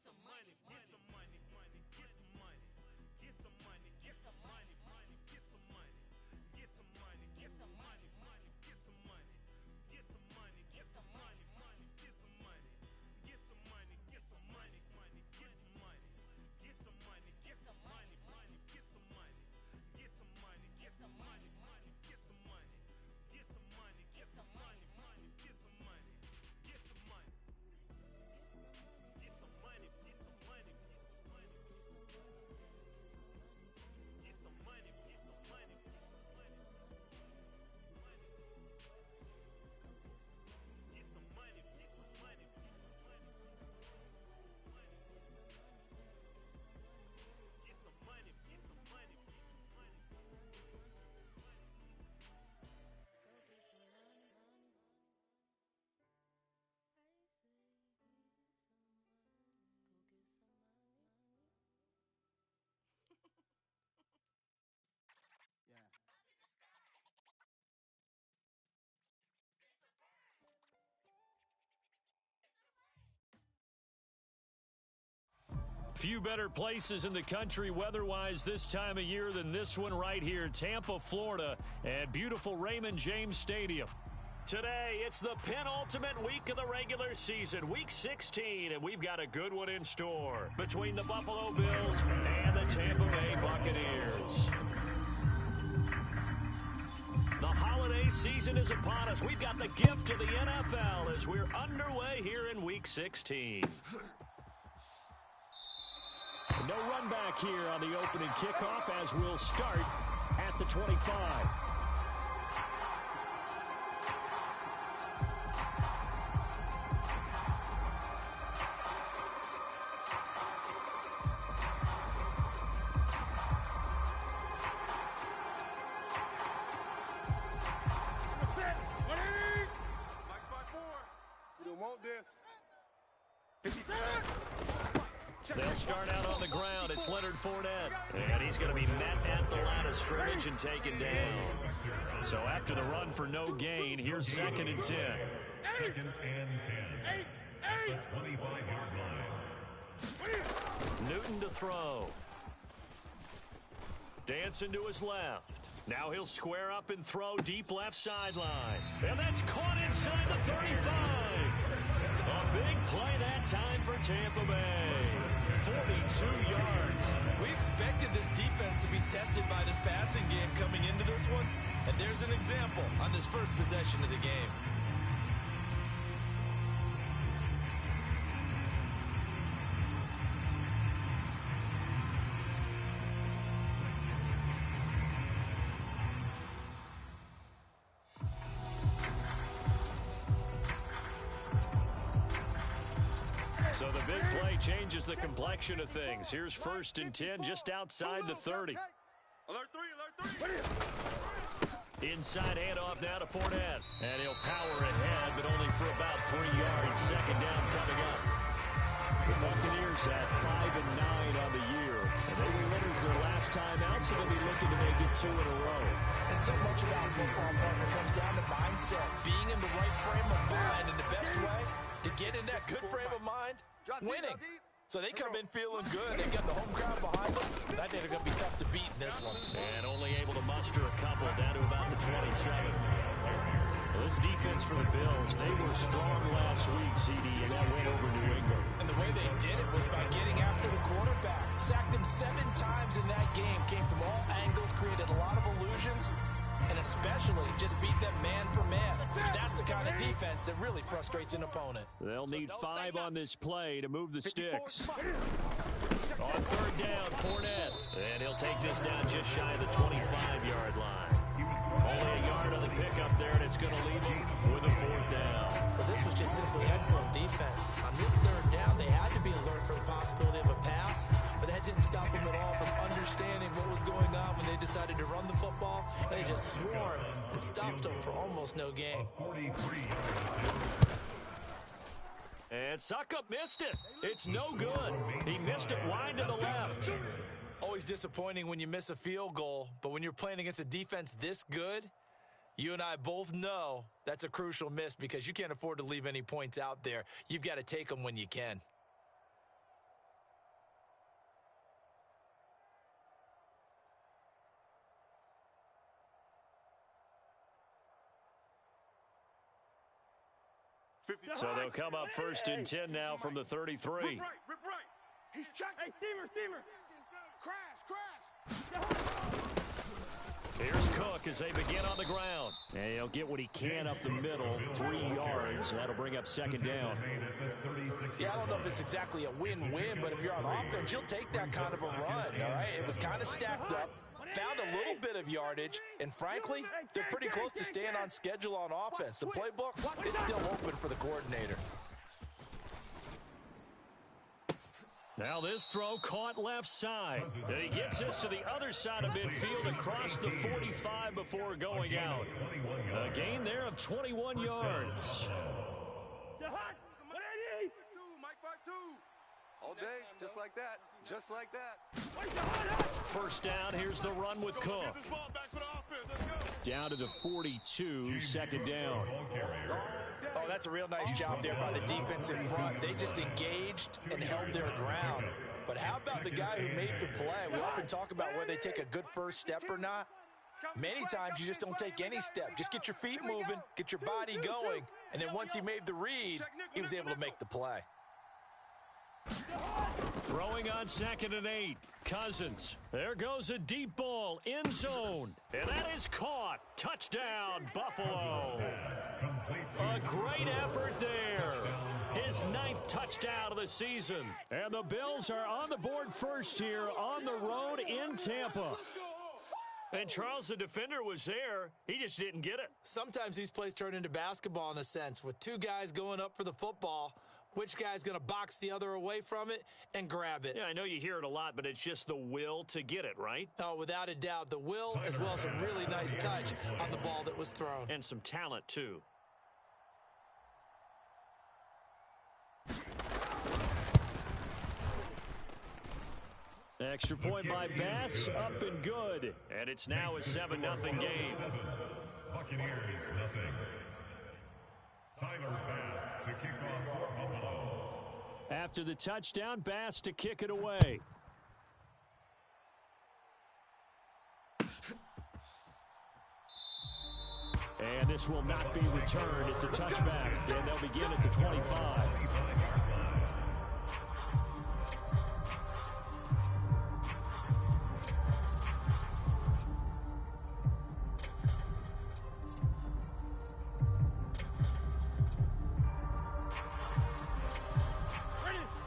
some money, get some money, money, get some money, get some money, get some money, money, get some money, get some money, get some money, money, get some money, get some money, get some money, money, get some money, get some money, get some money, money, get some money, get some money, get some money, money, get some money, get some money, get some money, money, get some money, get some money, get some money, money, get some money, get some money. Get some money, get some money, get some money, get some money, get some money, get some money, get some money, get some money. Yeah. Few better places in the country weather-wise this time of year than this one right here, Tampa, Florida, at beautiful Raymond James Stadium. Today, it's the penultimate week of the regular season, week 16, and we've got a good one in store between the Buffalo Bills and the Tampa Bay Buccaneers. The holiday season is upon us. We've got the gift of the NFL as we're underway here in week 16. No run back here on the opening kickoff as we'll start at the 25. They'll start out on the ground. It's Leonard Fournette. And he's going to be met at the line of scrimmage and taken down. So after the run for no gain, here's 2nd and 10. 2nd and 10. The 25-yard line. Newton to throw. Dancing to his left. Now he'll square up and throw deep left sideline. And that's caught inside the 35. A big play that time for Tampa Bay. 42 yards. We expected this defense to be tested by this passing game coming into this one. And there's an example on this first possession of the game. So the big play changes the complexion of things. Here's 1st and 10 just outside the 30. Alert 3. Inside handoff now to Fournette. And he'll power ahead, but only for about 3 yards. 2nd down coming up. The Buccaneers at 5-9 on the year. And they were winners their last time out, so they'll be looking to make it 2 in a row. And so much about football, partner, comes down to mindset. Being in the right frame of mind, and the best way to get in that good frame of mind, winning. So they come in feeling good. They got the home crowd behind them. I think they're going to be tough to beat in this one. And only able to muster a couple down to about the 27. Well, this defense for the Bills, they were strong last week, CD, and that win over New England. And the way they did it was by getting after the quarterback. Sacked him 7 times in that game. Came from all angles, created a lot of illusions, and especially just beat them man for man. That's the kind of defense that really frustrates an opponent. They'll need 5 on this play to move the sticks. On 3rd down, Fournette. And he'll take this down just shy of the 25-yard line. Only a yard on the pickup there, and it's going to leave him with a 4th down. Well, this was just simply excellent defense. On this 3rd down, they had to be alert for the possibility of a pass, but that didn't stop them at all from understanding what was going on when they decided to run the football, and they just swarmed and stuffed them for almost no gain. And Succop missed it. It's no good. He missed it wide to the left. Always disappointing when you miss a field goal, but when you're playing against a defense this good, you and I both know that's a crucial miss because you can't afford to leave any points out there. You've got to take them when you can. So they'll come up first and 10 now from the 33. Rip right. He's checking. Hey, steamer. Crash. Here's Cook as they begin on the ground. And he'll get what he can up the middle, 3 yards. That'll bring up second down. Yeah, I don't know if it's exactly a win-win, but if you're on offense, you'll take that kind of a run, all right? It was kind of stacked up, found a little bit of yardage, and frankly, they're pretty close to staying on schedule on offense. The playbook is still open for the coordinator. Now this throw caught left side. And he gets this to the other side of midfield across the 45 before going out. A gain there of 21 yards. All day, just like that. First down, here's the run with Cook. Down to the 42, second down. Oh, that's a real nice job there by the defense in front. They just engaged and held their ground. But how about the guy who made the play? We often talk about whether they take a good first step or not. Many times you just don't take any step. Just get your feet moving, get your body going, and then once he made the read, he was able to make the play. Throwing on 2nd and 8. Cousins. There goes a deep ball. End zone. And that is caught. Touchdown, Buffalo. A great effort there. His 9th touchdown of the season. And the Bills are on the board first here on the road in Tampa. And Charles, the defender, was there. He just didn't get it. Sometimes these plays turn into basketball in a sense. With 2 guys going up for the football, which guy's going to box the other away from it and grab it? Yeah, I know you hear it a lot, but it's just the will to get it, right? Oh, without a doubt. The will as well as some really nice touch on the ball that was thrown. And some talent, too. Extra point by Bass, up and good. And it's now a 7-0 game. Buccaneers, nothing. Tyler Bass to kick off for Buffalo. After the touchdown, Bass to kick it away. And this will not be returned. It's a touchback, and they'll begin at the 25.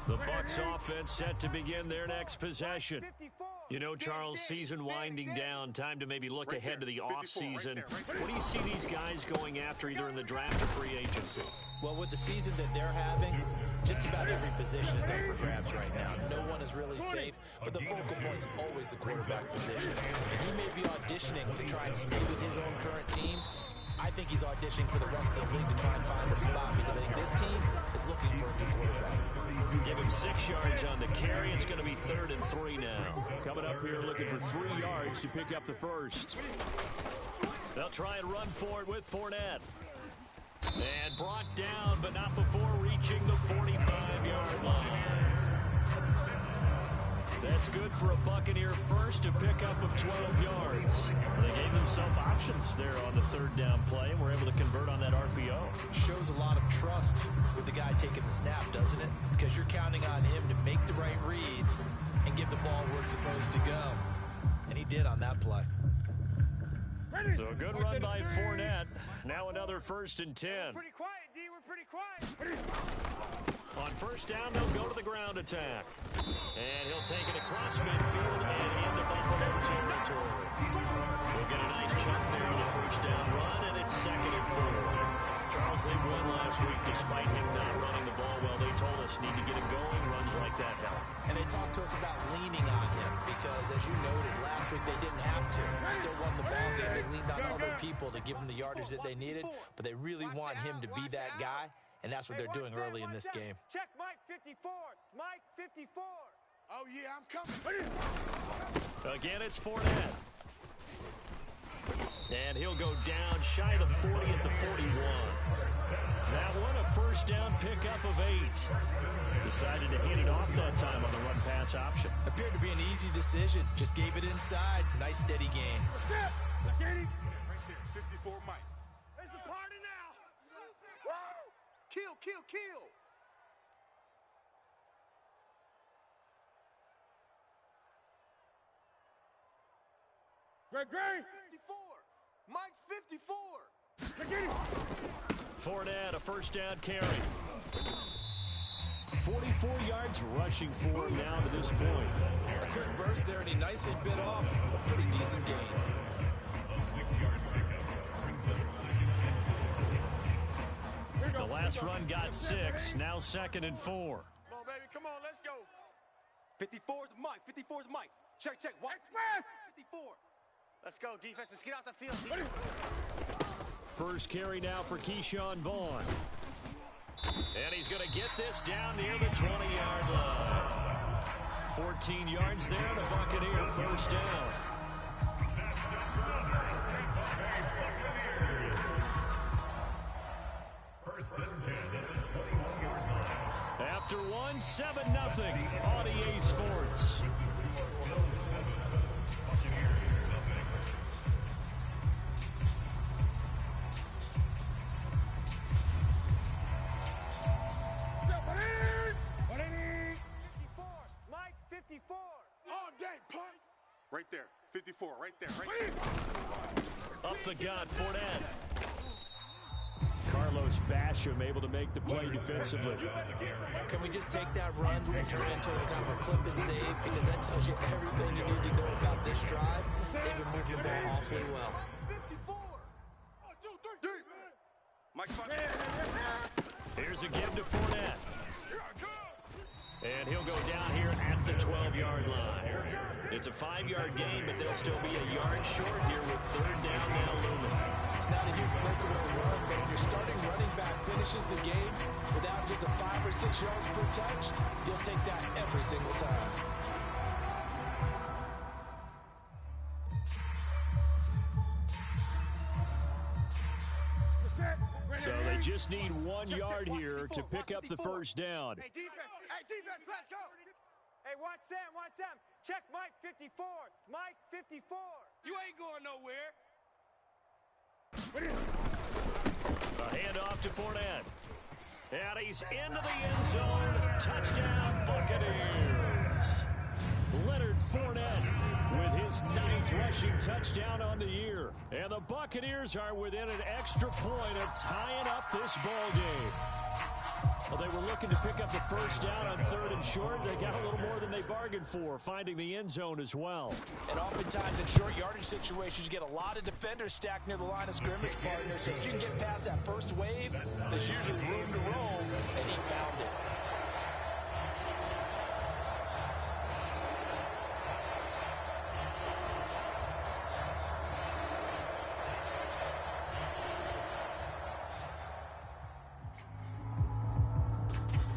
The Bucs offense set to begin their next possession. You know, Charles, season winding down, time to maybe look ahead to the offseason. What do you see these guys going after either in the draft or free agency? Well, with the season that they're having, just about every position is up for grabs right now. No one is really safe, but the focal point's always the quarterback position. He may be auditioning to try and stay with his own current team. I think he's auditioning for the rest of the league to try and find a spot because I think this team is looking for a new quarterback. Give him 6 yards on the carry. It's going to be 3rd and 3 now. Coming up here looking for 3 yards to pick up the first. They'll try and run for it with Fournette. And brought down, but not before reaching the 45-yard line. That's good for a Buccaneer first, to pick up of 12 yards. They gave themselves options there on the 3rd down play, and were able to convert on that RPO. Shows a lot of trust with the guy taking the snap, doesn't it? Because you're counting on him to make the right reads and give the ball where it's supposed to go. And he did on that play. So a good run by Fournette. Now another 1st and 10. Pretty quiet, D. We're pretty quiet. On 1st down, they'll go to the ground attack. And he'll take it across midfield and into Buffalo territory. We'll get a nice chunk there on the 1st down run, and it's 2nd and 4. Charles, they won last week despite him not running the ball well. They told us need to get him going. Runs like that help. And they talked to us about leaning on him because, as you noted, last week they didn't have to. Still won the ball game. They leaned on other people to give them the yardage that they needed, but they really want him to be that guy. And that's what they're doing early in this game. Check Mike 54. Mike 54. Oh, yeah, I'm coming. Again, it's Fournette. And he'll go down shy of the 40 at the 41. That one, a 1st down pickup of 8. Decided to hand it off that time on the run-pass option. Appeared to be an easy decision. Just gave it inside. Nice, steady gain. Right there, 54 Mike. It's a party now. Woo! kill. Great. 54. Mike 54. Fournette, a first down carry. 44 yards rushing for him now to this point. A quick burst there, and he nicely bit off a pretty decent gain. The last run got 6, now 2nd and 4. Come on, baby, come on, let's go. 54's Mike. 54's Mike. Check. What? 54. Let's go, defense. Let's get out the field. First carry now for Keyshawn Vaughn. And he's going to get this down near the 20-yard line. 14 yards there, the Buccaneer first down. After one, 7-0 on EA Sports. Mike 54. All day, punt. Right there. 54. Right there. Up the gut, Fournette. Carlos Basham able to make the play defensively. Can we just take that run and turn it into a kind of a clip and save? Because that tells you everything you need to know about this drive. They've been moving the ball awfully well. 54. Mike, Here's a give to Fournette. And he'll go down here at the 12-yard line. It's a 5-yard gain, but they'll still be a yard short here with third down now looming. It's not a huge breakaway run, but if your starting running back finishes the game without just a 5 or 6 yards per touch, you'll take that every single time. So they just need 1 yard here to pick up the first down. Hey, defense, let's go. Hey, watch Sam. Check Mike 54. Mike 54. You ain't going nowhere. A handoff to Fournette. And he's into the end zone. Touchdown, Buccaneers. Leonard Fournette with his 9th rushing touchdown on the year. And the Buccaneers are within an extra point of tying up this ball game. Well, they were looking to pick up the first down on 3rd and short. They got a little more than they bargained for, finding the end zone as well. And oftentimes in short yardage situations, you get a lot of defenders stacked near the line of scrimmage, partner. So if you can get past that first wave, there's usually room to roll, and he found it.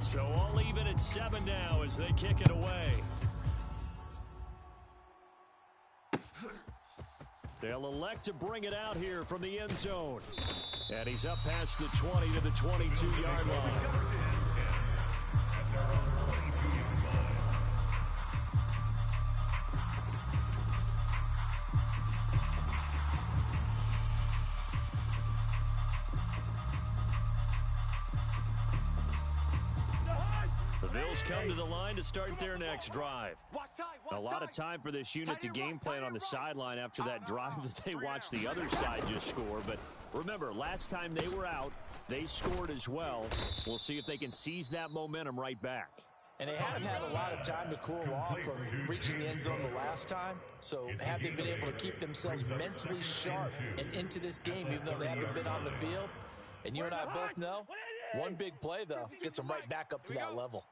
So all even at 7 now as they kick it away. They'll elect to bring it out here from the end zone. And he's up past the 20 to the 22-yard line. The Bills come to the line to start their next drive. A lot of time for this unit to game plan on the sideline after that drive that they watched the other side just score. But remember, last time they were out, they scored as well. We'll see if they can seize that momentum right back. And they haven't had a lot of time to cool off from reaching the end zone the last time. So have they been able to keep themselves mentally sharp and into this game, even though they haven't been on the field? And you and I both know, one big play, though, gets them right back up to that level.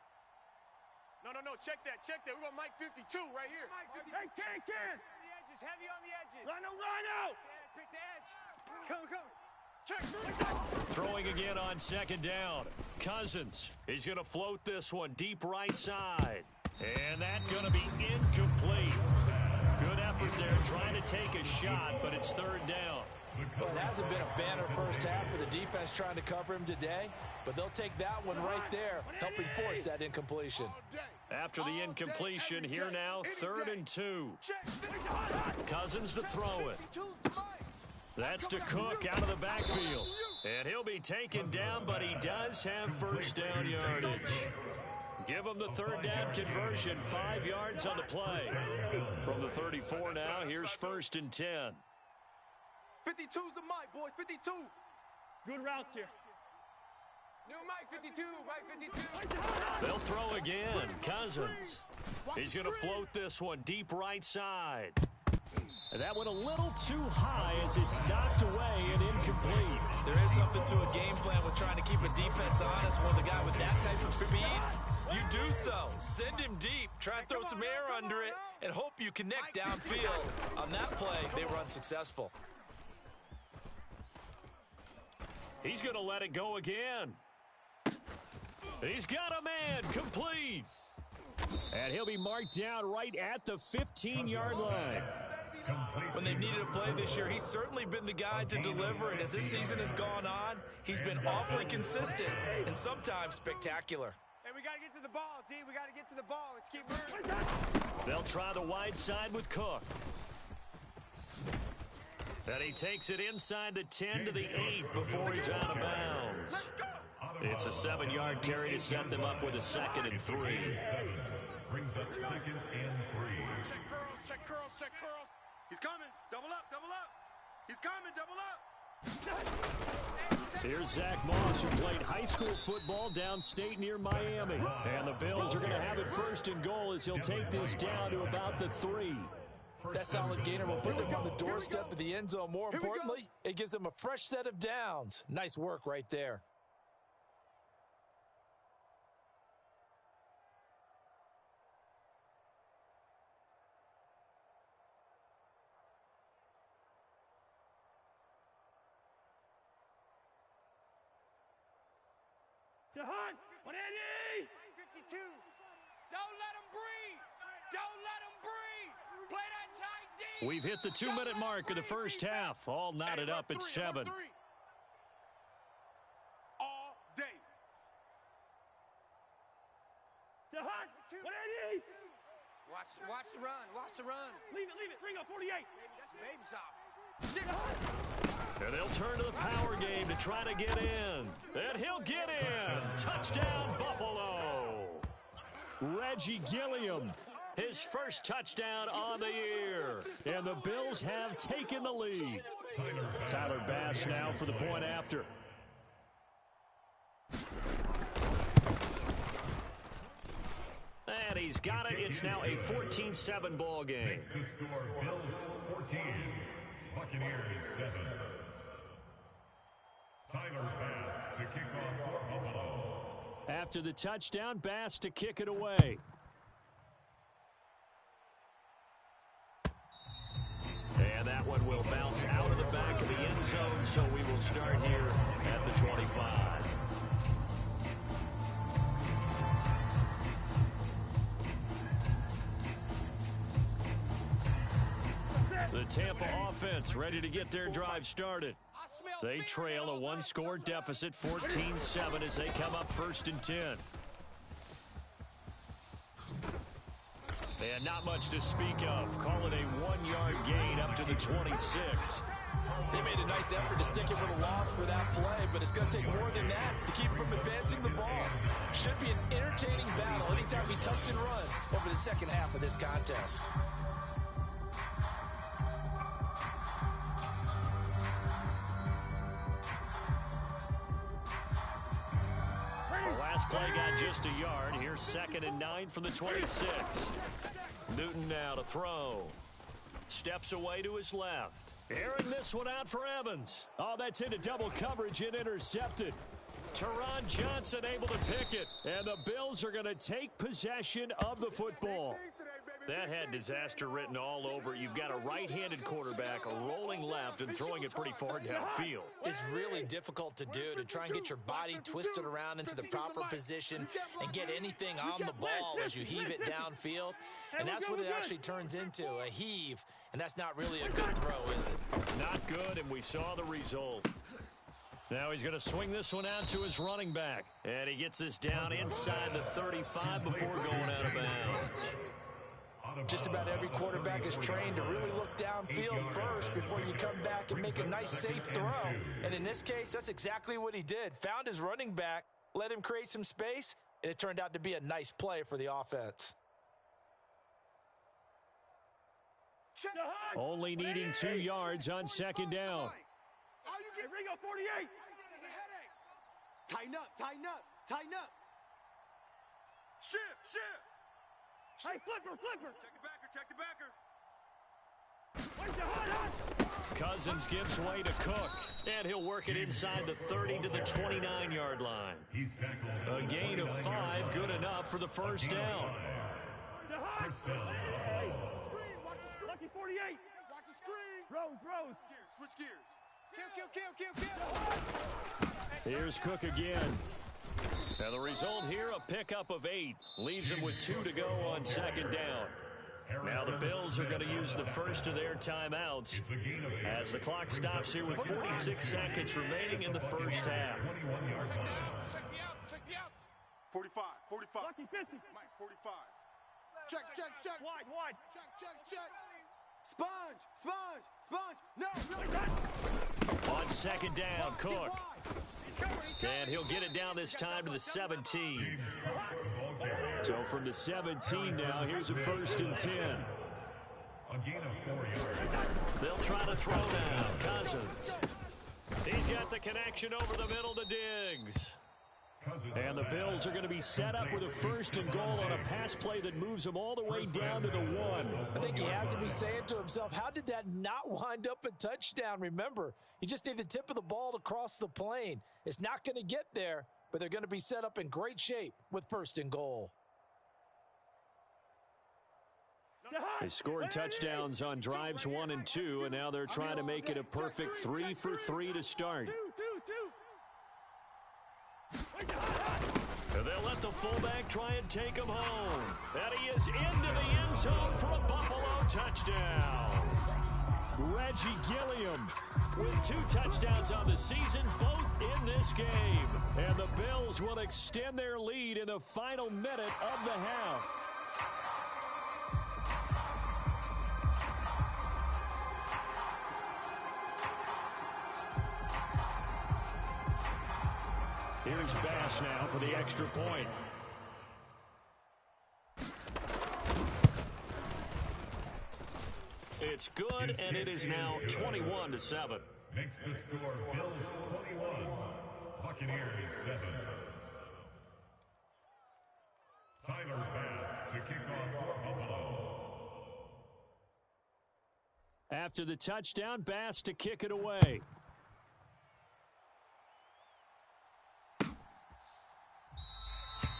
No, check that. We're going Mike 52 right here. Hey, Ken. The edges, heavy on the edges. Rhino. Pick the edge. Come. Check. Throwing again on 2nd down. Cousins. He's going to float this one deep right side. And that's going to be incomplete. Good effort there trying to take a shot, but it's 3rd down. Well, it hasn't been a banner first half for the defense trying to cover him today, but they'll take that one right there, helping force that incompletion. After the incompletion, here now, 3rd and 2. Cousins to throw it. That's to Cook out of the backfield. And he'll be taken down, but he does have first down yardage. Give him the third down conversion, 5 yards on the play. From the 34 now, here's 1st and 10. 52's the mic, boys, 52. Good routes here. New Mike 52, Mike 52. They'll throw again. Cousins. He's going to float this one deep right side. And that went a little too high as it's knocked away and incomplete. There is something to a game plan with trying to keep a defense honest. With a guy with that type of speed, you do so. Send him deep. Try and throw some air under it and hope you connect downfield. On that play, they were unsuccessful. He's going to let it go again. He's got a man, complete. And he'll be marked down right at the 15-yard line. When they needed a play this year, he's certainly been the guy to deliver it. As this season has gone on, he's been awfully consistent and sometimes spectacular. Hey, we got to get to the ball, D. We got to get to the ball. Let's keep moving. They'll try the wide side with Cook. And he takes it inside the 10 to the 8 before he's out of bounds. It's a 7-yard carry to set them up with a 2nd and 3. Brings up 2nd and 3. Check curls, check curls, check curls. He's coming. Double up, double up. He's coming, double up. Here's Zach Moss, who played high school football downstate near Miami. And the Bills are going to have it 1st and goal as he'll take this down to about the 3. That solid gainer will put them on the doorstep of the end zone. More importantly, it gives them a fresh set of downs. Nice work right there. To Hunt. 180. 52. Don't let him breathe. Don't let him breathe. Play that tight D. We've hit the 2-minute mark of the first half. All knotted up at 7. All day. To Hunt. 180. Watch the run. Watch the run. Leave it. Ringo, 48. That's baby soft. And they'll turn to the power game to try to get in. And he'll get in. Touchdown, Buffalo. Reggie Gilliam, his first touchdown on the year. And the Bills have taken the lead. Tyler Bass now for the point after. And he's got it. It's now a 14-7 ball game. Makes the score Bills 14, Buccaneers 7. Tyler Bass to kick off for Buffalo. After the touchdown, Bass to kick it away. And that one will bounce out of the back of the end zone, so we will start here at the 25. The Tampa offense ready to get their drive started. They trail a one-score deficit, 14-7, as they come up 1st and 10. And not much to speak of. Call it a 1-yard gain up to the 26. They made a nice effort to stick it with a loss for that play, but it's going to take more than that to keep from advancing the ball. Should be an entertaining battle anytime he tucks and runs over the second half of this contest. Last play got just a yard. Here's 2nd and 9 from the 26. Newton now to throw. Steps away to his left. Airing this one out for Evans. Oh, that's into double coverage and intercepted. Teron Johnson able to pick it. And the Bills are going to take possession of the football. That had disaster written all over. You've got a right-handed quarterback rolling left and throwing it pretty far downfield. It's really difficult to do, to try and get your body twisted around into the proper position and get anything on the ball as you heave it downfield. And that's what it actually turns into, a heave. And that's not really a good throw, is it? Not good, and we saw the result. Now he's going to swing this one out to his running back. And he gets this down inside the 35 before going out of bounds. Just about every quarterback is trained to really look downfield first before you come back and make a nice, safe throw. And in this case, that's exactly what he did. Found his running back, let him create some space, and it turned out to be a nice play for the offense. Only needing 2 yards on second down. Ringo 48. Tighten up, tighten up, tighten up. Shift. Hey, flipper. Check the backer. Where's your hot? Cousins gives way to Cook, and he'll work it inside the 30 to the 29-yard line. A gain of 5, good enough for the first down. Hey. Watch the screen. Lucky 48. Watch the screen. Rose. Switch gears. Kill. Here's Cook again. And the result here, a pickup of 8. Leaves him with 2 to go on second down. Now the Bills are going to use the first of their timeouts as the clock stops here with 46 seconds remaining in the first half. Check the outs. 45. Lucky 50. Mike, 45. Check. Wide. Check. Sponge. No. On second down, Cook. And he'll get it down this time to the 17. So from the 17 now, here's a 1st and 10. They'll try to throw now. Cousins. He's got the connection over the middle to Diggs. And the Bills are going to be set up with a 1st and goal on a pass play that moves them all the way down to the 1. I think he has to be saying to himself, how did that not wind up a touchdown? Remember, you just need the tip of the ball to cross the plane. It's not going to get there, but they're going to be set up in great shape with 1st and goal. They scored touchdowns on drives 1 and 2, and now they're trying to make it a perfect 3 for 3 to start. And they'll let the fullback try and take him home. And he is into the end zone for a Buffalo touchdown. Reggie Gilliam with 2 touchdowns on the season, both in this game. And the Bills will extend their lead in the final minute of the half. Here's Bass now for the extra point. It's good, and it is now 21-7. Makes the score Bills 21, Buccaneers 7. Tyler Bass to kick off for Buffalo. After the touchdown, Bass to kick it away.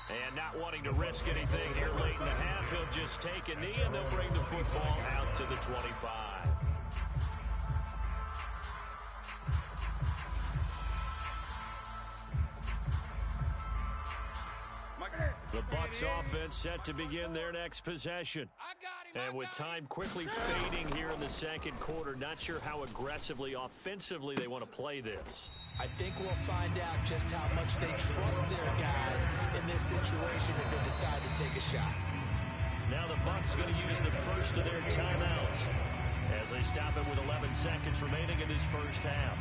And not wanting to risk anything here late in the half, he'll just take a knee, and they'll bring the football out to the 25. The Bucs offense set to begin their next possession. And with time quickly fading here in the second quarter, not sure how aggressively, offensively they want to play this. I think we'll find out just how much they trust their guys in this situation if they decide to take a shot. Now the Bucs going to use the first of their timeouts as they stop it with 11 seconds remaining in this first half.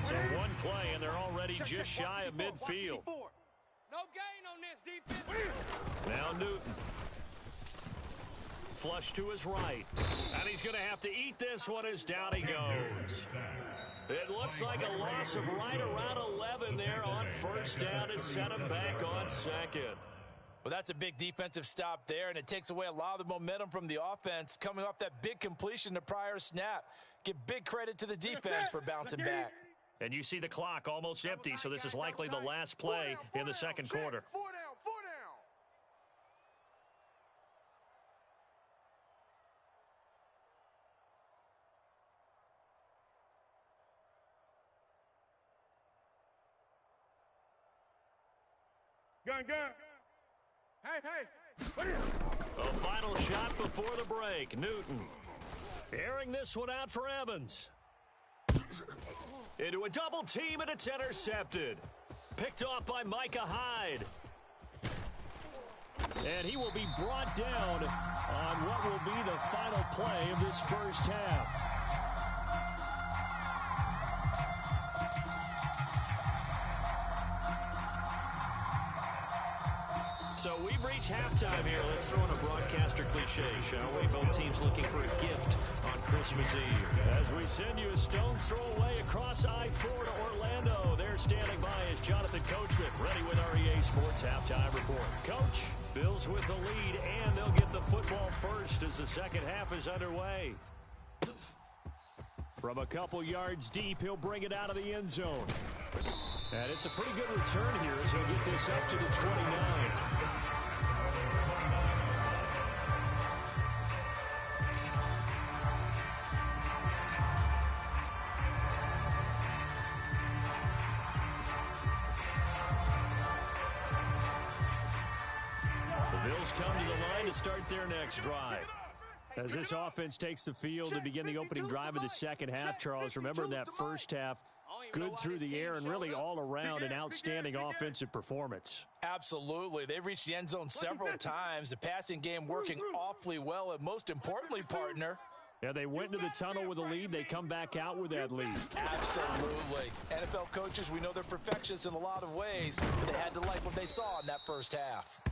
So one play, and they're already just shy of midfield. No gain on this defense. Now Newton. Flush to his right. And he's going to have to eat this one as down he goes. It looks like a loss of right around 11 there on first down to set him back on second. Well, that's a big defensive stop there, and it takes away a lot of the momentum from the offense coming off that big completion the prior snap. Give big credit to the defense for bouncing back. And you see the clock almost empty, so this is likely the last play in the second quarter. 4 down. Gun. Hey. A final shot before the break. Newton airing this one out for Evans. Into a double team, and it's intercepted. Picked off by Micah Hyde. And he will be brought down on what will be the final play of this first half. So we've reached halftime here. Let's throw in a broadcaster cliche, shall we? Both teams looking for a gift on Christmas Eve. As we send you a stone's throw away across I-4 to Orlando. There standing by is Jonathan Coachman, ready with our EA Sports Halftime Report. Coach, Bills with the lead, and they'll get the football first as the second half is underway. From a couple yards deep, he'll bring it out of the end zone. And it's a pretty good return here as he'll get this up to the 29. The Bills come to the line to start their next drive. As this offense takes the field to begin the opening drive of the second half, Charles, remember that first half, good through the air and really all around an outstanding offensive performance. Absolutely. They reached the end zone several times. The passing game working awfully well, and most importantly, partner. Yeah, they went into the tunnel with a lead. They come back out with that lead. Absolutely. NFL coaches, we know they're perfectionists in a lot of ways, but they had to like what they saw in that first half.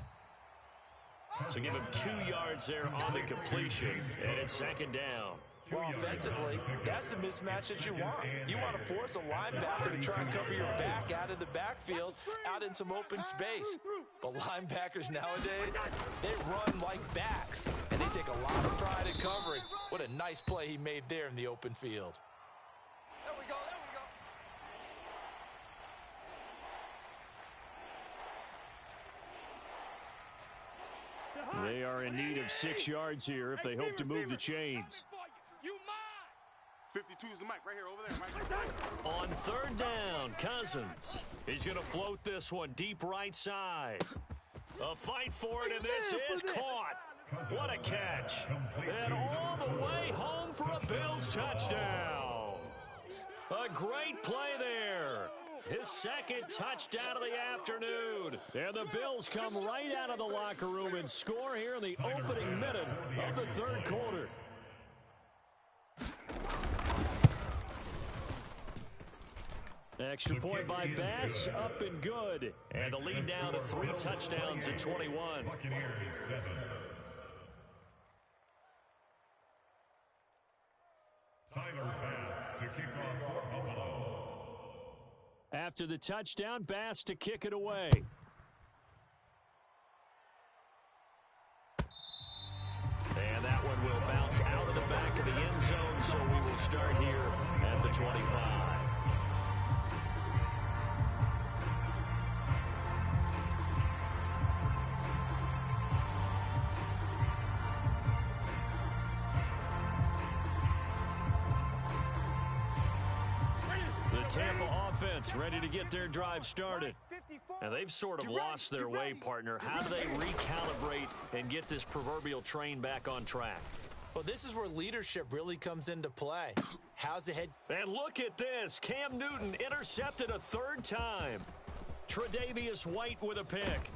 So give him 2 yards there on the completion, and it's second down. Well, offensively, that's the mismatch that you want. You want to force a linebacker to try and cover your back out of the backfield, out in some open space. But linebackers nowadays, they run like backs, and they take a lot of pride in covering. What a nice play he made there in the open field. There we go, They are in need of 6 yards here if they hope to move the chains. 52's the mic right here, over there, Mike. On third down, Cousins. He's going to float this one deep right side. A fight for it, and this is caught. What a catch. And all the way home for a Bills touchdown. A great play there. His second touchdown of the afternoon. And the Bills come right out of the locker room and score here in the opening minute of the third quarter. Extra point by Bass, up and good. And the lead down to 3 touchdowns at 21. Tyler Bass to kick off for Buffalo. After the touchdown, Bass to kick it away. And that one will bounce out of the back of the end zone, so we will start here at the 25. Tampa offense ready to get their drive started. And they've sort of lost their way, partner. How do they recalibrate and get this proverbial train back on track? Well, this is where leadership really comes into play. How's the head? And look at this. Cam Newton intercepted a third time. Tre'Davious White with a pick.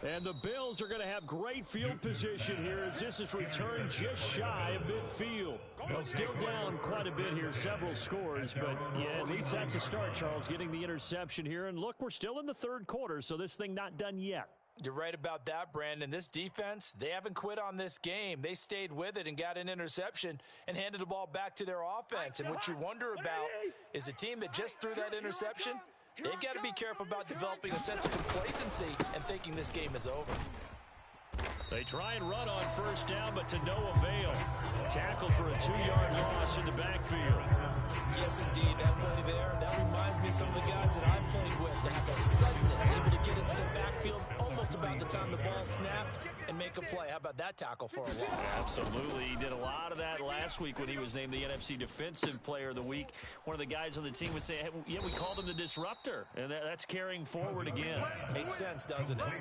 And the Bills are going to have great field position here as this is returned just shy of midfield. Well, still down quite a bit here, several scores, but yeah, at least that's a start, Charles, getting the interception here. And look, we're still in the third quarter, so this thing not done yet. You're right about that, Brandon. This defense, they haven't quit on this game. They stayed with it and got an interception and handed the ball back to their offense. And what you wonder about is a team that just threw that interception, they've got to be careful about developing a sense of complacency and thinking this game is over. They try and run on first down, but to no avail. Tackle for a 2-yard loss in the backfield. Yes, indeed. That play there, that reminds me of some of the guys that I played with that have that suddenness, able to get into the backfield almost about the time the ball snapped and make a play. How about that tackle for a loss? Absolutely. He did a lot of that last week when he was named the NFC Defensive Player of the Week. One of the guys on the team was saying, hey, yeah, we called him the disruptor, and that's carrying forward again. Makes sense, doesn't it?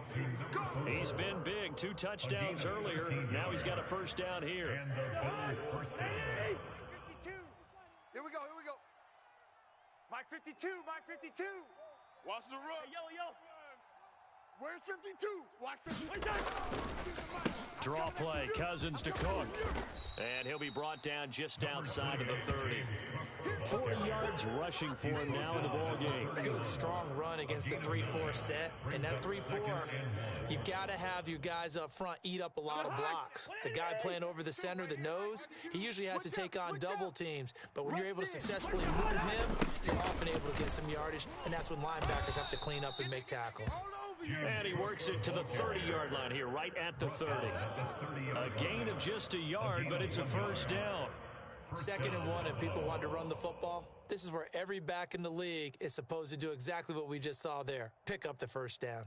He's been big. 2 touchdowns earlier. Now he's got a first down here. 52. Here we go, here we go. 52, my 52. Watch the run. Hey, yo. Where's 52? Watch 52. Draw play, Cousins to Cook. And he'll be brought down just outside of the 30. 40 yards rushing for him now in the ball game. Good, strong run against the 3-4 set. And that 3-4, you got to have your guys up front eat up a lot of blocks. The guy playing over the center, the nose, he usually has to take on double teams. But when you're able to successfully move him, you're often able to get some yardage. And that's when linebackers have to clean up and make tackles. And he works it to the 30-yard line here, right at the 30. A gain of just a yard, but it's a first down. 2nd and 1, and people want to run the football. This is where every back in the league is supposed to do exactly what we just saw there. Pick up the first down.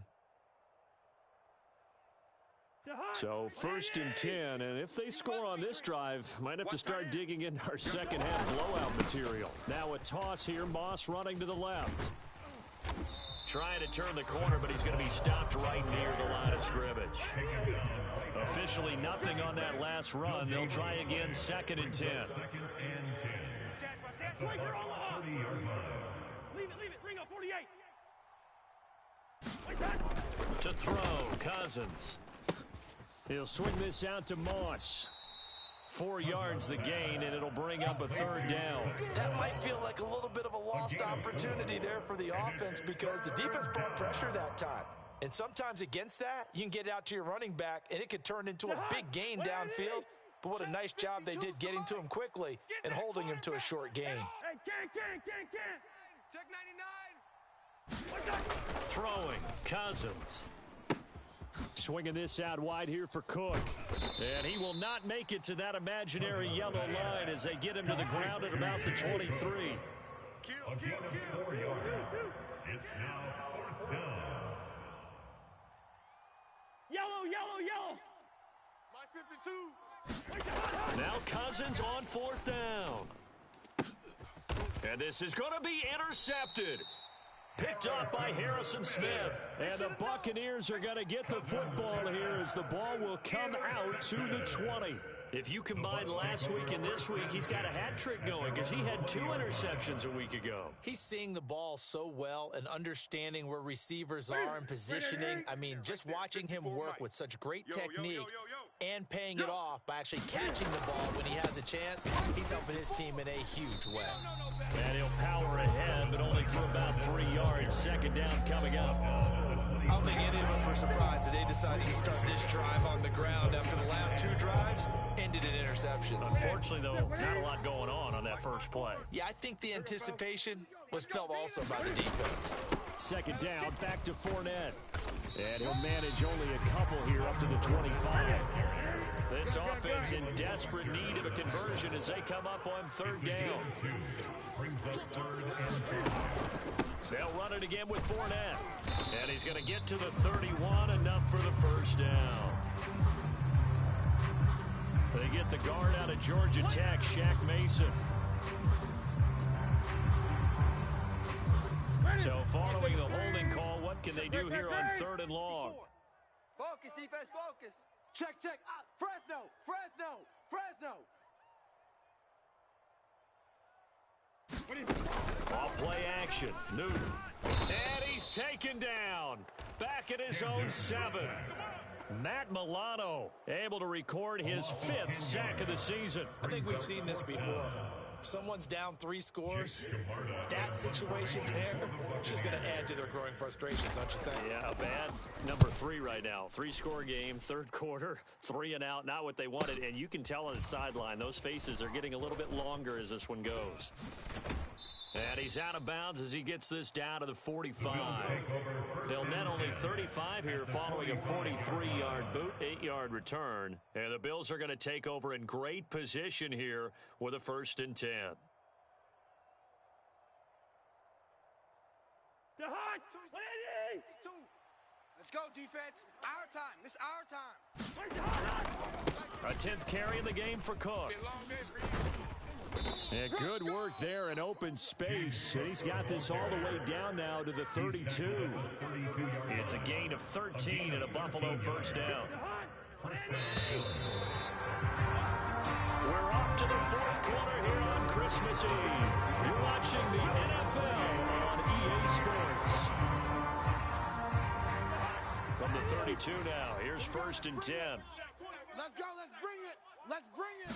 So 1st and 10, and if they score on this drive, might have to start digging in our second half blowout material. Now a toss here, Moss running to the left. Trying to turn the corner, but he's going to be stopped right near the line of scrimmage. Officially nothing on that last run. They'll try again, 2nd and 10. Leave it. Ringo, 48. To throw, Cousins. He'll swing this out to Moss. 4 yards the gain, and it'll bring up a 3rd down. That might feel like a little bit of a lost opportunity there for the offense because the defense brought pressure that time. And sometimes against that, you can get out to your running back, and it could turn into a big gain downfield. But what a nice job they did getting to him quickly and holding him to a short gain. Hey, can. Check 99. Throwing, Cousins. Swinging this out wide here for Cook. And he will not make it to that imaginary yellow line as they get him to the ground at about the 23. Kill. It's now 4th down. Yellow. My 52. Now Cousins on 4th down. And this is going to be intercepted. Picked off by Harrison Smith. And the Buccaneers are going to get the football here as the ball will come out to the 20. If you combine last week and this week, he's got a hat trick going because he had 2 interceptions a week ago. He's seeing the ball so well and understanding where receivers are and positioning. I mean, just watching him work with such great technique and paying it off by actually catching the ball when he has a chance, he's helping his team in a huge way. And he'll power ahead, but only for about 3 yards. 2nd down coming up. I don't think any of us were surprised that they decided to start this drive on the ground after the last 2 drives ended in interceptions. Unfortunately, though, not a lot going on that first play. Yeah, I think the anticipation was felt also by the defense. 2nd down, back to Fournette. And he'll manage only a couple here up to the 25. This offense in desperate need of a conversion as they come up on 3rd down. Brings up 3rd and 10. They'll run it again with Fournette. And he's going to get to the 31, enough for the first down. They get the guard out of Georgia Tech, Shaq Mason. So following the holding call, what can they do here on 3rd and long? Focus, defense, focus. Check. Fresno. Off play action. Newton. And he's taken down. Back at his own 7. Matt Milano able to record his 5th sack of the season. I think we've seen this before. Someone's down 3 scores. That situation there, it's just going to add to their growing frustrations, don't you think? Yeah, bad number 3 right now. 3-score game, 3rd quarter, 3 and out, not what they wanted. And you can tell on the sideline, those faces are getting a little bit longer as this one goes. And he's out of bounds as he gets this down to the 45. They'll net only 35 here following a 43-yard boot, 8-yard return. And the Bills are going to take over in great position here with a 1st and 10. Let's go, defense. Our time. This is our time. A 10th carry in the game for Cook. Yeah, good work there in open space. He's got this all the way down now to the 32. It's a gain of 13 and a Buffalo first down. We're off to the 4th quarter here on Christmas Eve. You're watching the NFL on EA Sports. From the 32 now, here's 1st and 10. Let's go, let's bring it. Let's bring it.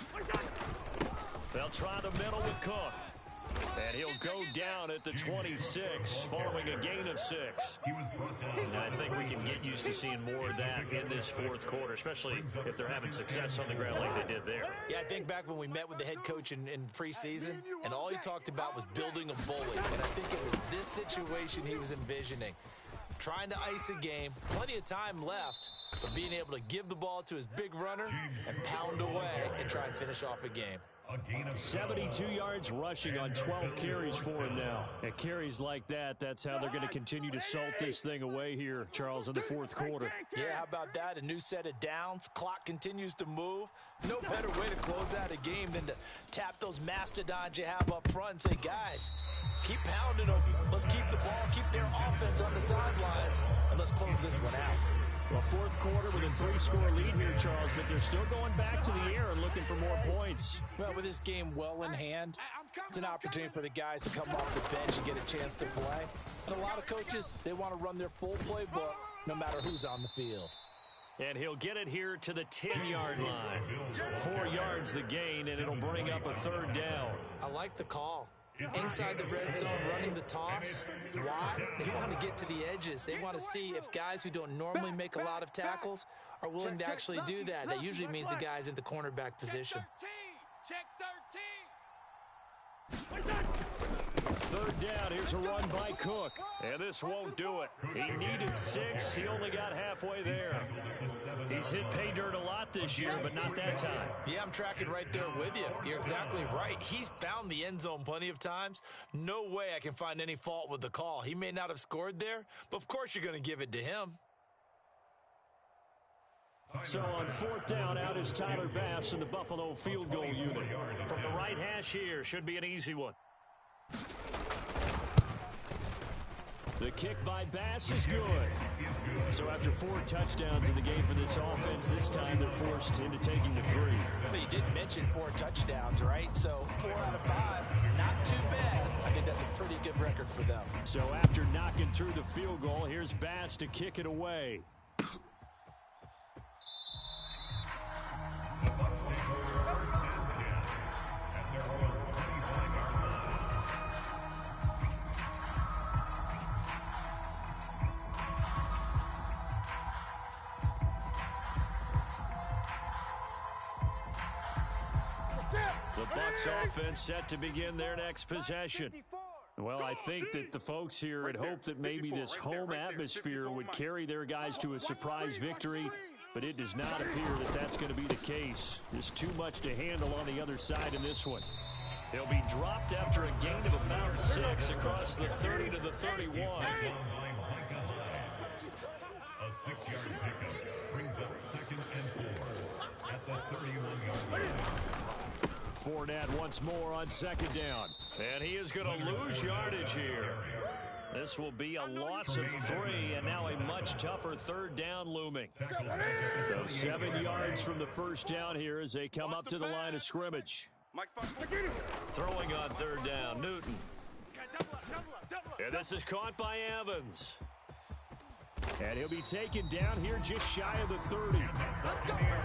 They'll try the middle with Cook. And he'll go down at the 26 following a gain of 6. And I think we can get used to seeing more of that in this fourth quarter, especially if they're having success on the ground like they did there. Yeah, I think back when we met with the head coach in preseason, and all he talked about was building a bully. And I think it was this situation he was envisioning. Trying to ice a game, plenty of time left, but being able to give the ball to his big runner and pound away and try and finish off a game. 72 yards rushing on 12 carries for him now. At carries like that, that's how they're going to continue to salt this thing away here, Charles, in the fourth quarter. Yeah, how about that? A new set of downs. Clock continues to move. No better way to close out a game than to tap those mastodons you have up front and say, guys, keep pounding them. Let's keep the ball, keep their offense on the sidelines, and let's close this one out. Well, fourth quarter with a 3-score lead here, Charles, but they're still going back to the air and looking for more points. Well, with this game well in hand, it's an opportunity for the guys to come off the bench and get a chance to play. And a lot of coaches, they want to run their full playbook no matter who's on the field. And he'll get it here to the 10-yard line. 4 yards the gain, and it'll bring up a 3rd down. I like the call. Inside the red zone, running the toss. Why? They want to get to the edges. They want to see if guys who don't normally make a lot of tackles are willing to actually do that. That usually means the guy's in the cornerback position. Check 13. 3rd down, here's a run by Cook. And this won't do it. He needed 6. He only got halfway there. He's hit pay dirt a lot this year, but not that time. Yeah, I'm tracking right there with you. You're exactly right. He's found the end zone plenty of times. No way I can find any fault with the call. He may not have scored there, but of course you're going to give it to him. So on 4th down, out is Tyler Bass in the Buffalo field goal unit. From the right hash here, should be an easy one. The kick by Bass is good. So after 4 touchdowns in the game for this offense, this time they're forced into taking the 3. But you did mention 4 touchdowns, right? So 4 out of 5, not too bad. I think that's a pretty good record for them. So after knocking through the field goal, here's Bass to kick it away. The Bucs offense set to begin their next possession. Well, I think that the folks here had hoped that maybe this home atmosphere would carry their guys to a surprise victory, but it does not appear that that's going to be the case. There's too much to handle on the other side in this one. They'll be dropped after a gain of about 6 across the 30 to the 31. A 6-yard pickup brings up 2nd and 4 at the 31-yard line. Fournette once more on 2nd down. And he is going to lose yardage here. This will be a loss of 3, and now a much tougher 3rd down looming. So 7 yards from the 1st down here as they come up to the line of scrimmage. Throwing on 3rd down, Newton. And this is caught by Evans. And he'll be taken down here just shy of the 30.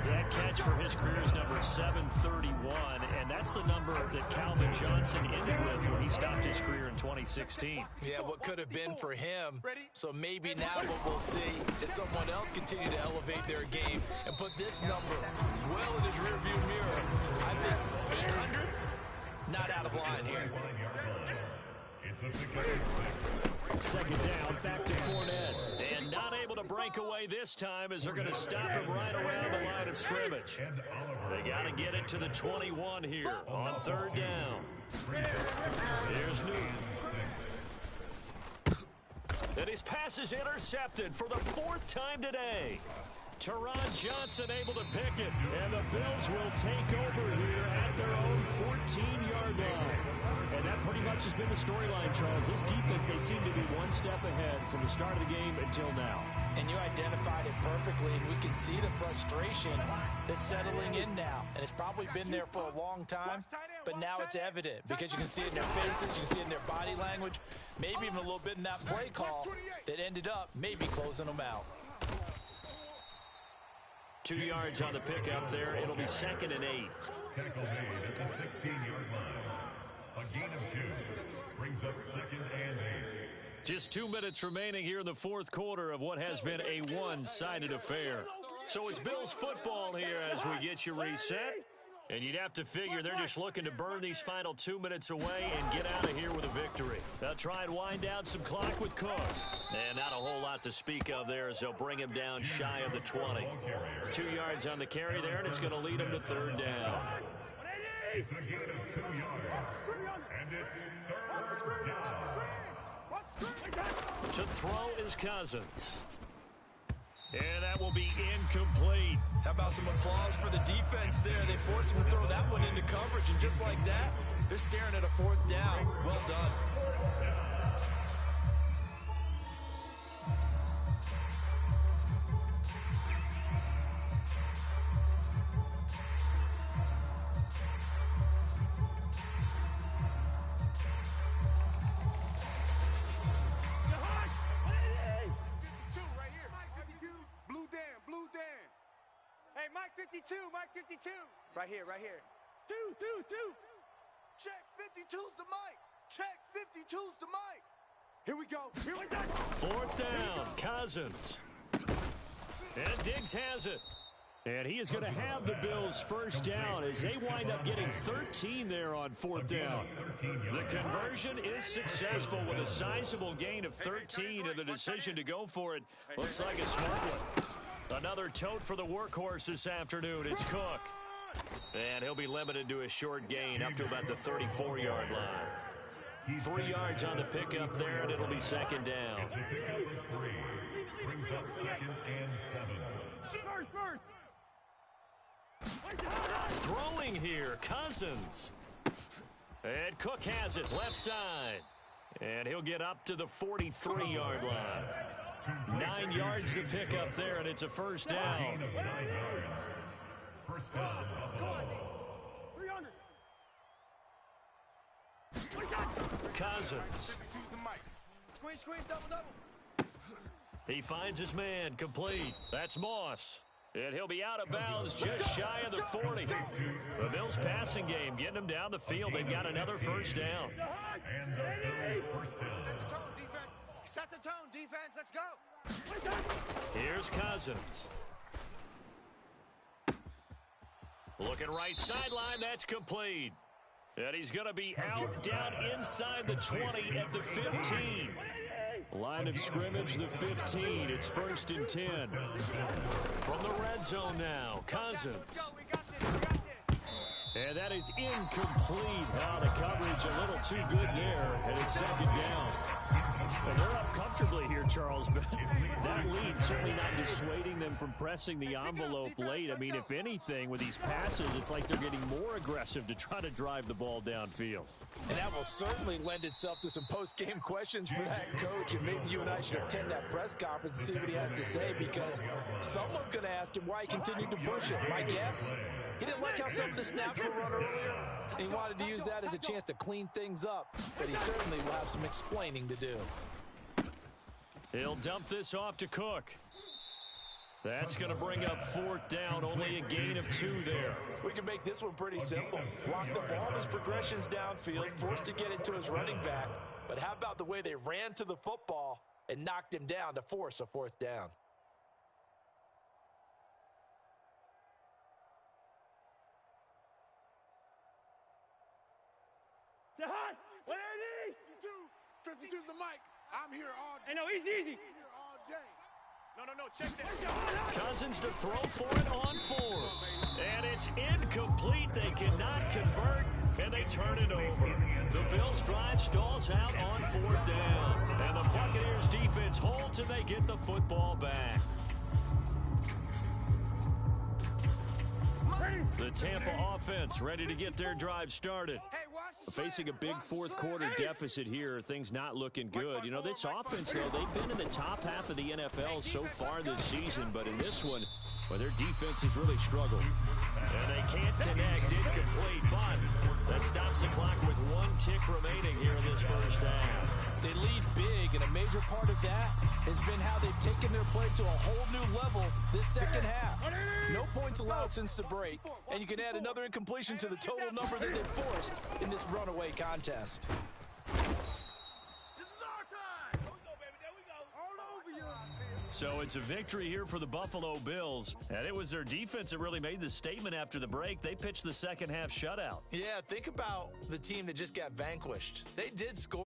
That catch for his career is number 731, and that's the number that Calvin Johnson ended with when he stopped his career in 2016. Yeah, what could have been for him. So maybe now what we'll see is someone else continue to elevate their game and put this number well in his rearview mirror. I think 800, not out of line here. It's a 2nd down, back to Fournette. And not able to break away this time as they're going to stop him right around the line of scrimmage. They got to get it to the 21 here on 3rd down. Here's Newton. And his pass is intercepted for the 4th time today. Teron Johnson able to pick it, and the Bills will take over here at their own 14-yard line. And that pretty much has been the storyline, Charles. This defense, they seem to be one step ahead from the start of the game until now. And you identified it perfectly, and we can see the frustration that's settling in now. And it's probably been there for a long time, but now it's evident because you can see it in their faces, you can see it in their body language, maybe even a little bit in that play call that ended up maybe closing them out. 2 yards on the pickup there. It'll be 2nd and 8. Tackle made at the 16-yard line. A gain of 2 brings up 2nd and 8. Just 2 minutes remaining here in the fourth quarter of what has been a one-sided affair. So it's Bills football here as we get you reset. And you'd have to figure they're just looking to burn these final 2 minutes away and get out of here with a victory. They'll try and wind down some clock with Cook. And not a whole lot to speak of there as they'll bring him down shy of the 20. 2 yards on the carry there, and it's going to lead him to 3rd down. It's a gain of 2 yards. And it's 3rd down. To throw is Cousins. And that will be incomplete. How about some applause for the defense there? They forced him to throw that one into coverage, and just like that, they're staring at a 4th down. Well done. Mike 52, Mike 52. Right here. Two. Check 52's the mic. Check 52's the mic. Here we go. 4th down, Cousins. And Diggs has it. And he is going to have the Bills' 1st down as they wind up getting 13 there on 4th down. The conversion is successful with a sizable gain of 13, and the decision to go for it looks like a smart one. Another tote for the workhorse this afternoon. It's Cook. And he'll be limited to a short gain up to about the 34-yard line. 3 yards on the pickup there, and it'll be 2nd down. It's a pickup of 3. Brings up 2nd and 7. Throwing here, Cousins. And Cook has it left side. And he'll get up to the 43-yard line. 9 yards to pick up there, and it's a 1st down. Gain of 9 yards. 1st down, Buffalo. 300. Cousins. Squeeze, double. He finds his man, complete. That's Moss. And he'll be out of bounds just shy of the 40. The Bills passing game getting them down the field. They've got another 1st down. And the Bills 1st down. Set the tone, defense. Let's go. Here's Cousins. Looking right sideline. That's complete. And he's going to be out down inside the 20 at the 15. Line of scrimmage, the 15. It's 1st and 10. From the red zone now, Cousins. And that is incomplete. Now the coverage a little too good there, and it's 2nd down. And they're up comfortably here, Charles, but that lead certainly not dissuading them from pressing the envelope late. I mean, if anything, with these passes, it's like they're getting more aggressive to try to drive the ball downfield. And that will certainly lend itself to some post-game questions for that coach, and maybe you and I should attend that press conference and see what he has to say, because someone's going to ask him why he continued to push it. My guess, he didn't like how some of the snaps were run earlier, and he wanted to use that as a chance to clean things up, but he certainly will have some explaining to do. He'll dump this off to Cook. That's going to bring up 4th down, only a gain of 2 there. We can make this one pretty simple. Lock the ball in his progressions downfield, forced to get it to his running back. But how about the way they ran to the football and knocked him down to force a 4th down? Jahan, what are you? 52's the mic. I'm here all day. Hey, no, easy. Here all day. No, check that. Cousins to throw for it on 4th. And it's incomplete. They cannot convert, and they turn it over. The Bills drive stalls out on 4th down. And the Buccaneers defense holds, and they get the football back. The Tampa offense ready to get their drive started. Hey, watch the Facing a big fourth-quarter deficit here, things not looking good. You know, this offense, though, they've been in the top half of the NFL so far this season, but in this one, well, their defense has really struggled. And they can't connect, incomplete, but that stops the clock with 1 tick remaining here in this first half. They lead big, and a major part of that has been how they've taken their play to a whole new level this second half. No points allowed since the break, and you can add another incompletion to the total number that they've forced in this runaway contest. So it's a victory here for the Buffalo Bills, and it was their defense that really made the statement after the break. They pitched the second half shutout. Yeah, think about the team that just got vanquished. They did score.